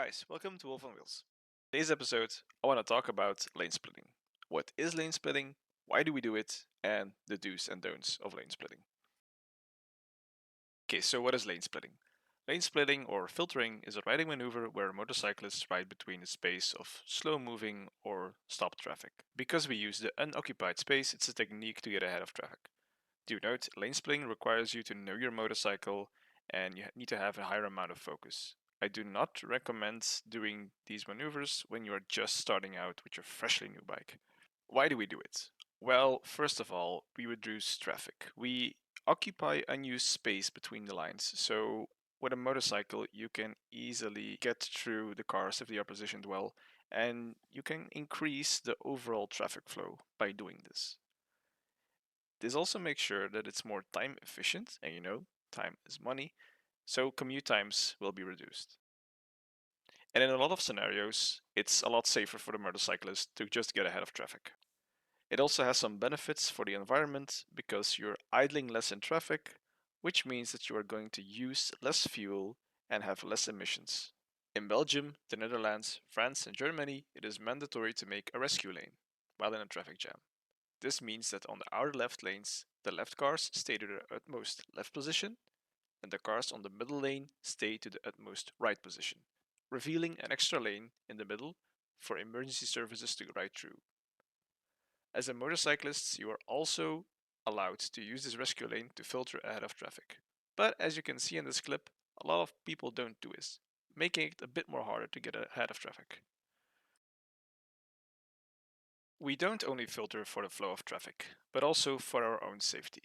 guys, welcome to Wolf on Wheels. Today's episode, I want to talk about lane splitting. What is lane splitting? Why do we do it? And the do's and don'ts of lane splitting. Okay, so what is lane splitting? Lane splitting or filtering is a riding maneuver where motorcyclists ride between a space of slow moving or stopped traffic. Because we use the unoccupied space, it's a technique to get ahead of traffic. Do note, lane splitting requires you to know your motorcycle and you need to have a higher amount of focus. I do not recommend doing these maneuvers when you are just starting out with your freshly new bike. Why do we do it? Well, first of all, we reduce traffic. We occupy unused space between the lines, so with a motorcycle, you can easily get through the cars if they are positioned well, and you can increase the overall traffic flow by doing this. This also makes sure that it's more time efficient, and time is money, so commute times will be reduced. And in a lot of scenarios, it's a lot safer for the motorcyclist to just get ahead of traffic. It also has some benefits for the environment because you're idling less in traffic, which means that you are going to use less fuel and have less emissions. In Belgium, the Netherlands, France, and Germany, it is mandatory to make a rescue lane while in a traffic jam. This means that on the outer left lanes, the left cars stay to their utmost left position, and the cars on the middle lane stay to the utmost right position, revealing an extra lane in the middle for emergency services to ride through. As a motorcyclist, you are also allowed to use this rescue lane to filter ahead of traffic. But as you can see in this clip, a lot of people don't do this, making it a bit more harder to get ahead of traffic. We don't only filter for the flow of traffic, but also for our own safety.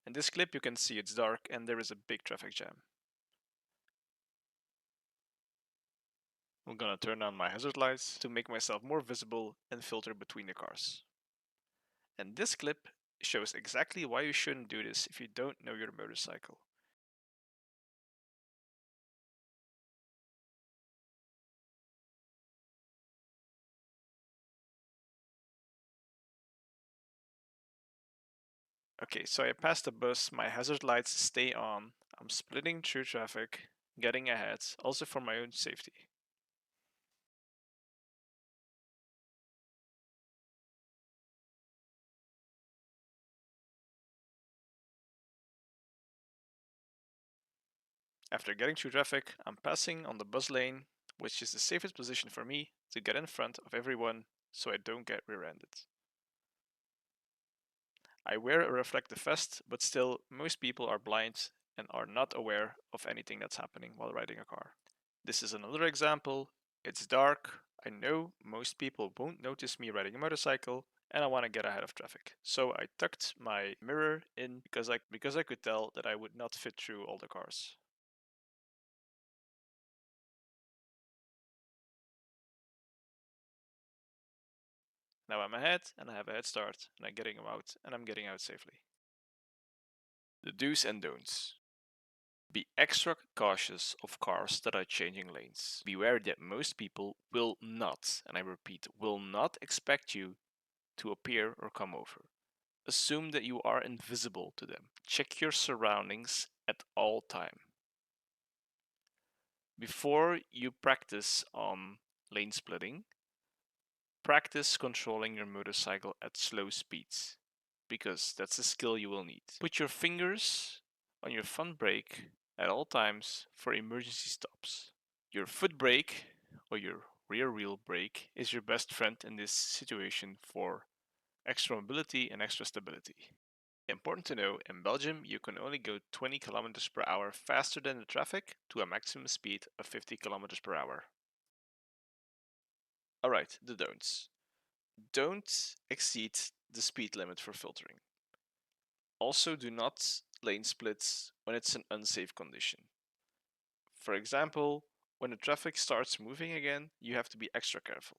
In this clip you can see it's dark and there is a big traffic jam. I'm gonna turn on my hazard lights to make myself more visible and filter between the cars. And this clip shows exactly why you shouldn't do this if you don't know your motorcycle. Okay, so I passed the bus, my hazard lights stay on, I'm splitting through traffic, getting ahead, also for my own safety. After getting through traffic, I'm passing on the bus lane, which is the safest position for me to get in front of everyone so I don't get rear-ended. I wear a reflective vest, but still, most people are blind and are not aware of anything that's happening while riding a car. This is another example. It's dark. I know most people won't notice me riding a motorcycle, and I want to get ahead of traffic. So I tucked my mirror in because I could tell that I would not fit through all the cars. Now I'm ahead and I have a head start and I'm getting out safely. The do's and don'ts. Be extra cautious of cars that are changing lanes. Beware that most people will not, and I repeat, will not expect you to appear or come over. Assume that you are invisible to them. Check your surroundings at all time. Before you practice on lane splitting, practice controlling your motorcycle at slow speeds, because that's a skill you will need. Put your fingers on your front brake at all times for emergency stops. Your foot brake or your rear wheel brake is your best friend in this situation for extra mobility and extra stability. Important to know, in Belgium you can only go 20 km per hour faster than the traffic to a maximum speed of 50 km per hour. Alright, the don'ts. Don't exceed the speed limit for filtering. Also, do not lane split when it's an unsafe condition. For example, when the traffic starts moving again, you have to be extra careful.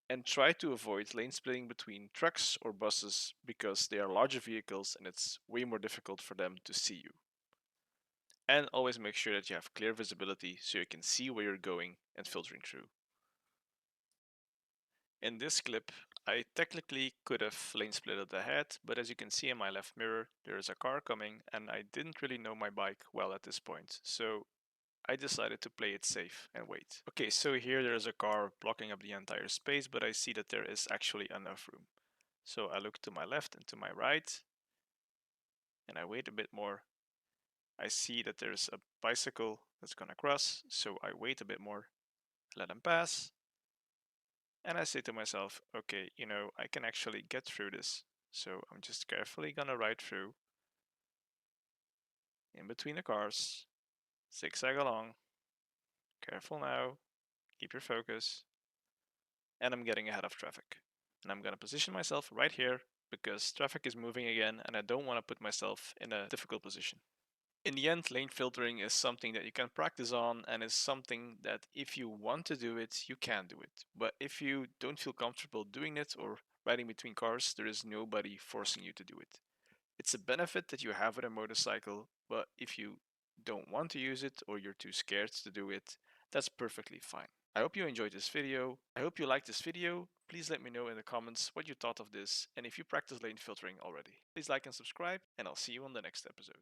And try to avoid lane splitting between trucks or buses because they are larger vehicles and it's way more difficult for them to see you. And always make sure that you have clear visibility so you can see where you're going and filtering through. In this clip, I technically could have lane splitted ahead, but as you can see in my left mirror, there is a car coming and I didn't really know my bike well at this point, so I decided to play it safe and wait. Okay, so here there is a car blocking up the entire space, but I see that there is actually enough room. So I look to my left and to my right, and I wait a bit more. I see that there's a bicycle that's gonna cross, so I wait a bit more, let him pass, and I say to myself, okay, I can actually get through this. So I'm just carefully gonna ride through, in between the cars, zigzag along. Careful now, keep your focus. And I'm getting ahead of traffic. And I'm gonna position myself right here because traffic is moving again and I don't want to put myself in a difficult position. In the end, lane filtering is something that you can practice on and is something that if you want to do it, you can do it. But if you don't feel comfortable doing it or riding between cars, there is nobody forcing you to do it. It's a benefit that you have with a motorcycle, but if you don't want to use it or you're too scared to do it, that's perfectly fine. I hope you enjoyed this video. I hope you liked this video. Please let me know in the comments what you thought of this and if you practice lane filtering already. Please like and subscribe, and I'll see you on the next episode.